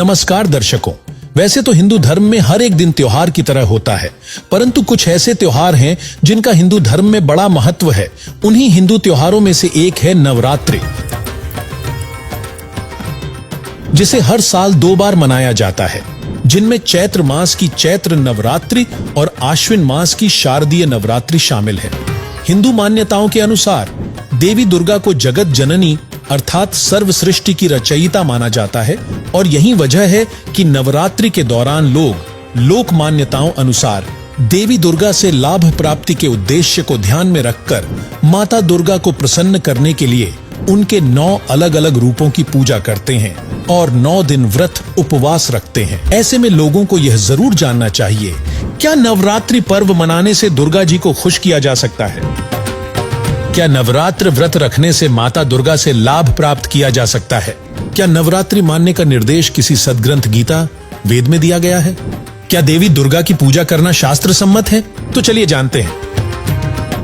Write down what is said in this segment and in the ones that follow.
नमस्कार दर्शकों। वैसे तो हिंदू धर्म में हर एक दिन त्योहार की तरह होता है, परंतु कुछ ऐसे त्योहार हैं जिनका हिंदू धर्म में बड़ा महत्व है। उन्हीं हिंदू त्योहारों में से एक है नवरात्रि, जिसे हर साल 2 बार मनाया जाता है, जिनमें चैत्र मास की चैत्र नवरात्रि और आश्विन मास की शारदीय नवरात्रि शामिल है। हिंदू मान्यताओं के अनुसार देवी दुर्गा को जगत जननी अर्थात सर्व सृष्टि की रचयिता माना जाता है और यही वजह है कि नवरात्रि के दौरान लोग लोक मान्यताओं अनुसार देवी दुर्गा से लाभ प्राप्ति के उद्देश्य को ध्यान में रखकर माता दुर्गा को प्रसन्न करने के लिए उनके 9 अलग अलग रूपों की पूजा करते हैं और 9 दिन व्रत उपवास रखते हैं। ऐसे में लोगों को यह जरूर जानना चाहिए, क्या नवरात्रि पर्व मनाने से दुर्गा जी को खुश किया जा सकता है? क्या नवरात्र व्रत रखने से माता दुर्गा से लाभ प्राप्त किया जा सकता है? क्या नवरात्रि मानने का निर्देश किसी सदग्रंथ गीता वेद में दिया गया है? क्या देवी दुर्गा की पूजा करना शास्त्र सम्मत है? तो चलिए जानते हैं।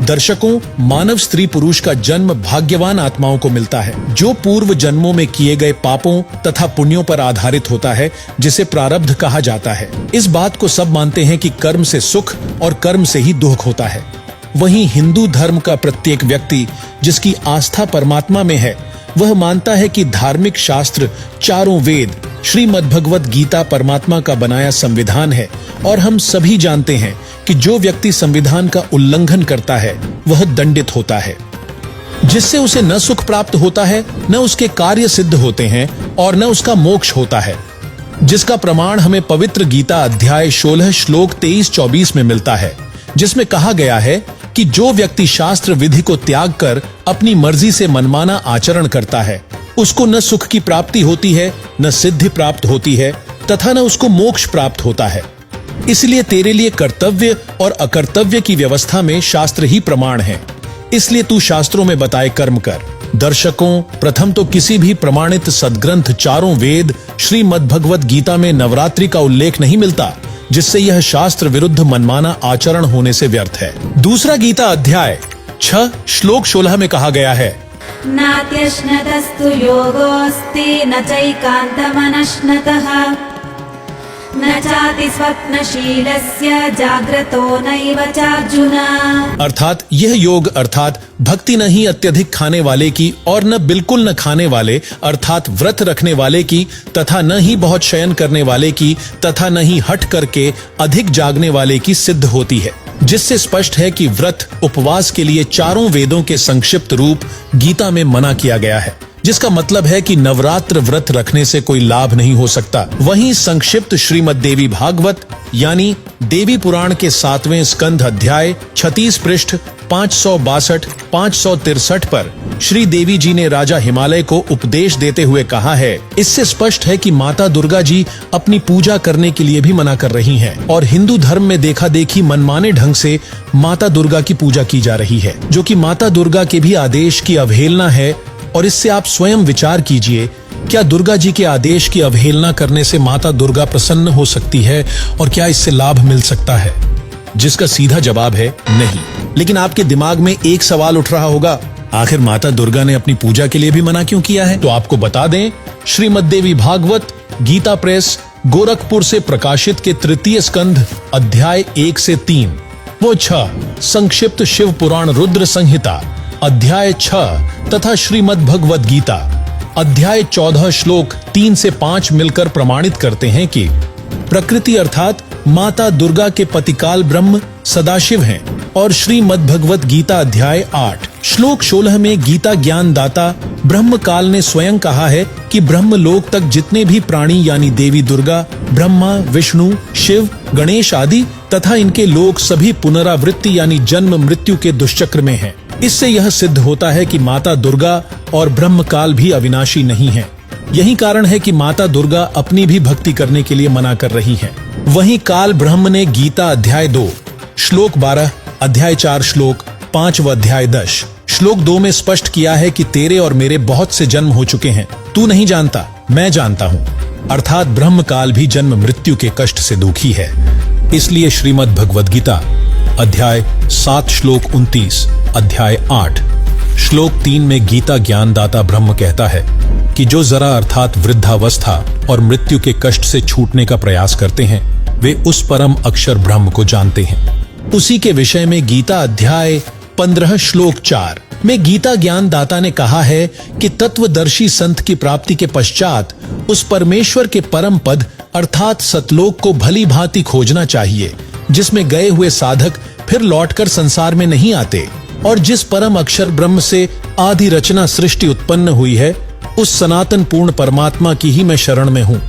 दर्शकों, मानव स्त्री पुरुष का जन्म भाग्यवान आत्माओं को मिलता है, जो पूर्व जन्मों में किए गए पापों तथा पुण्यों पर आधारित होता है, जिसे प्रारब्ध कहा जाता है। इस बात को सब मानते हैं कि कर्म से सुख और कर्म से ही दुख होता है। वहीं हिंदू धर्म का प्रत्येक व्यक्ति जिसकी आस्था परमात्मा में है, वह मानता है कि धार्मिक शास्त्र चारों वेद श्रीमद् भगवत गीता परमात्मा का बनाया संविधान है और हम सभी जानते हैं कि जो व्यक्ति संविधान का उल्लंघन करता है वह दंडित होता है, जिससे उसे न सुख प्राप्त होता है, न उसके कार्य सिद्ध होते हैं और न उसका मोक्ष होता है, जिसका प्रमाण हमें पवित्र गीता अध्याय 16 श्लोक 23-24 में मिलता है, जिसमें कहा गया है कि जो व्यक्ति शास्त्र विधि को त्याग कर अपनी मर्जी से मनमाना आचरण करता है, उसको न सुख की प्राप्ति होती है, न सिद्धि प्राप्त होती है तथा न उसको मोक्ष प्राप्त होता है। इसलिए तेरे लिए कर्तव्य और अकर्तव्य की व्यवस्था में शास्त्र ही प्रमाण है, इसलिए तू शास्त्रों में बताए कर्म कर। दर्शकों, प्रथम तो किसी भी प्रमाणित सदग्रंथ चारों वेद श्रीमद् भगवत गीता में नवरात्रि का उल्लेख नहीं मिलता, जिससे यह शास्त्र विरुद्ध मनमाना आचरण होने से व्यर्थ है। दूसरा गीता अध्याय 6 श्लोक 16 में कहा गया है, नात्यश्नतस्तु योगोऽस्ति न चैकान्तमनश्नतः न चाति स्वप्नशीलस्य जाग्रतो नैव चार्जुन। अर्थात यह योग अर्थात भक्ति नहीं अत्यधिक खाने वाले की और न बिल्कुल न खाने वाले अर्थात व्रत रखने वाले की तथा न ही बहुत शयन करने वाले की तथा न ही हठ करके अधिक जागने वाले की सिद्ध होती है, जिससे स्पष्ट है कि व्रत उपवास के लिए चारों वेदों के संक्षिप्त रूप गीता में मना किया गया है, जिसका मतलब है कि नवरात्र व्रत रखने से कोई लाभ नहीं हो सकता। वहीं संक्षिप्त श्रीमद् देवी भागवत यानी देवी पुराण के 7वें स्कंध अध्याय 36 पृष्ठ 562-563 पर श्री देवी जी ने राजा हिमालय को उपदेश देते हुए कहा है, इससे स्पष्ट है कि माता दुर्गा जी अपनी पूजा करने के लिए भी मना कर रही हैं और हिंदू धर्म में देखा देखी मनमाने ढंग से माता दुर्गा की पूजा की जा रही है, जो कि माता दुर्गा के भी आदेश की अवहेलना है। और इससे आप स्वयं विचार कीजिए, क्या दुर्गा जी के आदेश की अवहेलना करने से माता दुर्गा प्रसन्न हो सकती है और क्या इससे लाभ मिल सकता है? जिसका सीधा जवाब है नहीं। लेकिन आपके दिमाग में एक सवाल उठ रहा होगा, आखिर माता दुर्गा ने अपनी पूजा के लिए भी मना क्यों किया है? तो आपको बता दें, श्रीमद् देवी भागवत गीता प्रेस गोरखपुर से प्रकाशित के 3 स्कंध अध्याय 1 से 3 व 6 संक्षिप्त शिव पुराण रुद्र संहिता अध्याय 6 तथा श्रीमद् भगवत गीता अध्याय 14 श्लोक 3 से 5 मिलकर प्रमाणित करते हैं कि प्रकृति अर्थात माता दुर्गा के पतिकाल ब्रह्म सदाशिव हैं और श्रीमद् भगवत गीता अध्याय 8 श्लोक 16 में गीता ज्ञान दाता ब्रह्म काल ने स्वयं कहा है कि ब्रह्म लोक तक जितने भी प्राणी यानी देवी दुर्गा, ब्रह्मा, विष्णु, शिव, गणेश आदि तथा इनके लोक सभी पुनरावृत्ति यानी जन्म मृत्यु के दुष्चक्र में हैं। इससे यह सिद्ध होता है कि माता दुर्गा और ब्रह्म काल भी अविनाशी नहीं है। यही कारण है कि माता दुर्गा अपनी भी भक्ति करने के लिए मना कर रही हैं। वहीं काल ब्रह्म ने गीता अध्याय 2 श्लोक 12, अध्याय 4 श्लोक 5 व अध्याय 10 श्लोक 2 में स्पष्ट किया है कि तेरे और मेरे बहुत से जन्म हो चुके हैं, तू नहीं जानता, मैं जानता हूँ। अर्थात ब्रह्म काल भी जन्म मृत्यु के कष्ट से दुखी है। इसलिए श्रीमद् भगवद गीता अध्याय 7 श्लोक 29, अध्याय 8 श्लोक 3 में गीता ज्ञानदाता ब्रह्म कहता है, कि जो जरा अर्थात वृद्धावस्था और मृत्यु के कष्ट से छूटने का प्रयास करते हैं वे उस परम अक्षर ब्रह्म को जानते हैं। उसी के विषय में गीता अध्याय 15 श्लोक 4 में गीता ज्ञान दाता ने कहा है कि तत्वदर्शी संत की प्राप्ति के पश्चात उस परमेश्वर के परम पद अर्थात सतलोक को भली भांति खोजना चाहिए, जिसमें गए हुए साधक फिर लौटकर संसार में नहीं आते, और जिस परम अक्षर ब्रह्म से आदि रचना सृष्टि उत्पन्न हुई है उस सनातन पूर्ण परमात्मा की ही मैं शरण में हूँ,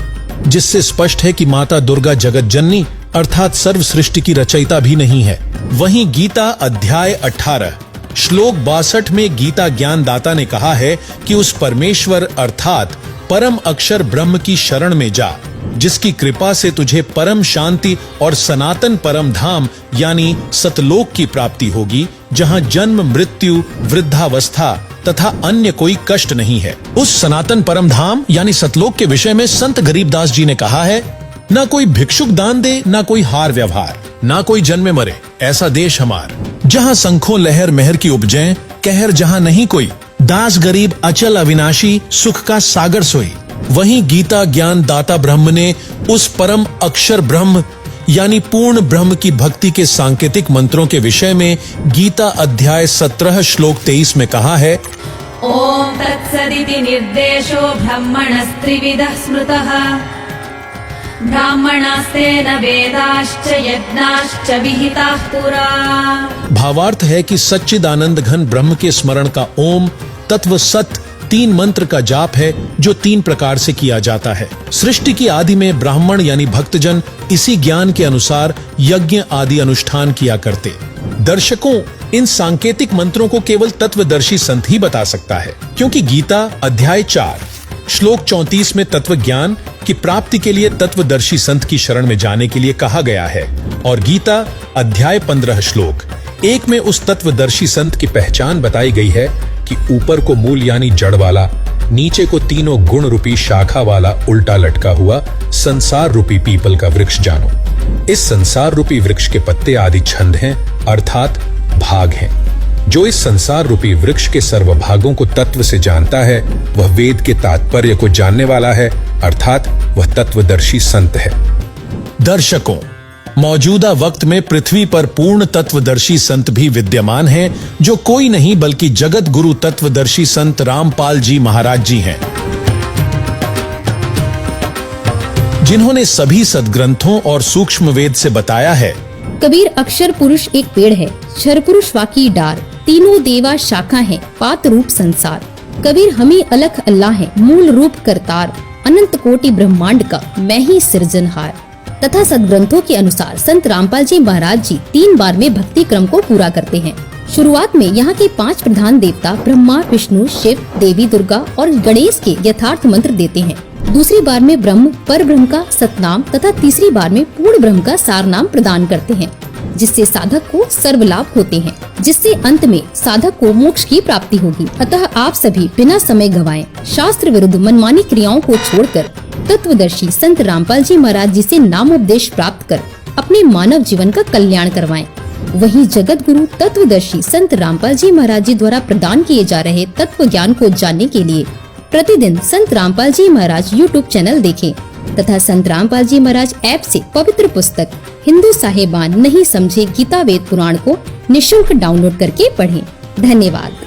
जिससे स्पष्ट है कि माता दुर्गा जगत जननी अर्थात सर्व सृष्टि की रचयिता भी नहीं है। वहीं गीता अध्याय 18 श्लोक 62 में गीता ज्ञान दाता ने कहा है कि उस परमेश्वर अर्थात परम अक्षर ब्रह्म की शरण में जा, जिसकी कृपा से तुझे परम शांति और सनातन परम धाम यानी सतलोक की प्राप्ति होगी, जहां जन्म मृत्यु वृद्धावस्था तथा अन्य कोई कष्ट नहीं है। उस सनातन परम धाम यानी सतलोक के विषय में संत गरीबदास जी ने कहा है, ना कोई भिक्षुक दान दे, ना कोई हार व्यवहार, ना कोई जन्मे मरे, ऐसा देश हमार, जहां शंखों लहर मेहर की उपजें, कहर जहां नहीं कोई, दास गरीब अचल अविनाशी, सुख का सागर सोई। वहीं गीता ज्ञान दाता ब्रह्म ने उस परम अक्षर ब्रह्म यानी पूर्ण ब्रह्म की भक्ति के सांकेतिक मंत्रों के विषय में गीता अध्याय 17 श्लोक 23 में कहा है, ओम तत्सदिति निर्देशो ब्रह्मणस्त्रिविधः स्मृतः ब्राह्मणास्तेन वेदाश्च यज्ञाश्च विहिताः पुरा। भावार्थ है कि सच्चिदानंद घन ब्रह्म के स्मरण का ओम तत्व सत 3 मंत्र का जाप है, जो 3 प्रकार से किया जाता है। सृष्टि की आदि में ब्राह्मण यानी भक्तजन इसी ज्ञान के अनुसार यज्ञ आदि अनुष्ठान किया करते। दर्शकों, इन सांकेतिक मंत्रों को केवल तत्वदर्शी संत ही बता सकता है, क्योंकि गीता अध्याय 4 श्लोक 34 में तत्व ज्ञान की प्राप्ति के लिए तत्वदर्शी संत की शरण में जाने के लिए कहा गया है, और गीता अध्याय 15 श्लोक 1 में उस तत्वदर्शी संत की पहचान बताई गई है कि ऊपर को मूल यानी जड़ वाला, नीचे को तीनों गुण रूपी शाखा वाला उल्टा लटका हुआ संसार रूपी पीपल का वृक्ष जानो। इस संसार रूपी वृक्ष के पत्ते आदि छंद हैं अर्थात भाग हैं। जो इस संसार रूपी वृक्ष के सर्व भागों को तत्व से जानता है वह वेद के तात्पर्य को जानने वाला है, अर्थात वह तत्वदर्शी संत है। दर्शकों, मौजूदा वक्त में पृथ्वी पर पूर्ण तत्वदर्शी संत भी विद्यमान हैं, जो कोई नहीं बल्कि जगत गुरु तत्वदर्शी संत रामपाल जी महाराज जी हैं, जिन्होंने सभी सद्ग्रंथों और सूक्ष्म वेद से बताया है, कबीर अक्षर पुरुष एक पेड़ है, क्षर पुरुष वाकी डार, तीनों देवा शाखा है, पात रूप संसार। कबीर हमें अलख अल्लाह है, मूल रूप करतार, अनंत कोटि ब्रह्मांड का मैं ही सृजनहार। तथा सदग्रंथों के अनुसार संत रामपाल जी महाराज जी 3 बार में भक्ति क्रम को पूरा करते हैं। शुरुआत में यहाँ के 5 प्रधान देवता ब्रह्मा, विष्णु, शिव, देवी दुर्गा और गणेश के यथार्थ मंत्र देते हैं। दूसरी बार में ब्रह्म पर ब्रह्म का सतनाम तथा तीसरी बार में पूर्ण ब्रह्म का सार नाम प्रदान करते हैं, जिससे साधक को सर्व लाभ होते हैं, जिससे अंत में साधक को मोक्ष की प्राप्ति होगी। अतः आप सभी बिना समय गवाएं शास्त्र विरुद्ध मनमानी क्रियाओं को छोड़कर तत्वदर्शी संत रामपाल जी महाराज जी से नाम उपदेश प्राप्त कर अपने मानव जीवन का कल्याण करवाएं। वहीं जगत गुरु तत्वदर्शी संत रामपाल जी महाराज जी द्वारा प्रदान किए जा रहे तत्व ज्ञान को जानने के लिए प्रतिदिन संत रामपाल जी महाराज YouTube चैनल देखें तथा संत रामपाल जी महाराज ऐप से पवित्र पुस्तक हिंदू साहेबान नहीं समझे गीता वेद पुराण को निःशुल्क डाउनलोड करके पढ़ें। धन्यवाद।